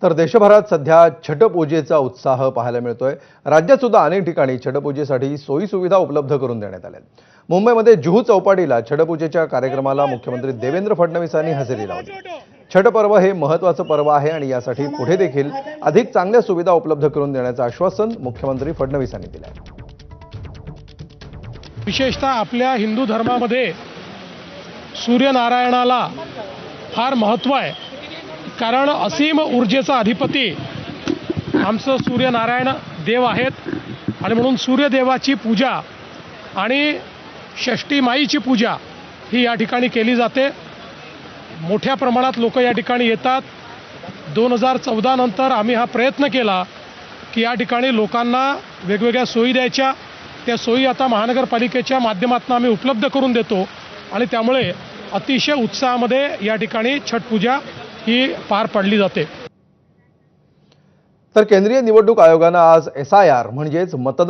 तर देशभरात सध्या छठपूजेचा उत्साह पाहायला मिळतोय। राज्यात सुद्धा अनेक ठिकाणी छठपूजेसाठी सोयी सुविधा उपलब्ध करून देण्यात आल्या। मुंबईमध्ये जुहू चौपाटीला छठपूजेच्या कार्यक्रमाला मुख्यमंत्री देवेंद्र फडणवीसांनी हजेरी लावली। छठ पर्व हे महत्त्वाचं पर्व आहे आणि यासाठी पुढे देखील अधिक चांगल्या सुविधा उपलब्ध करून देण्याचं आश्वासन मुख्यमंत्री फडणवीसांनी दिलं आहे। विशेषतः आपल्या हिंदू धर्मामध्ये सूर्यनारायणाला फार महत्त्व आहे, कारण असीम ऊर्जेचा अधिपती आमचं सूर्यनारायण देव आहेत आणि म्हणून सूर्यदेवाची पूजा आणि षष्ठी माईची पूजा ही या ठिकाणी केली जाते। मोठ्या प्रमाणात लोक या ठिकाणी येतात। 2014 नंतर आम्ही हा प्रयत्न केला की या ठिकाणी लोकांना वेगवेगळ्या सोयी द्यायच्या, त्या सोयी आता महानगरपालिकेच्या माध्यमातून आम्ही उपलब्ध करून देतो आणि त्यामुळे अतिशय उत्साहामध्ये या ठिकाणी छठ पूजा ही पार पडली जाते। तर केंद्रीय निवडणूक आयोगानं आज SIR म्हणजेच मतदार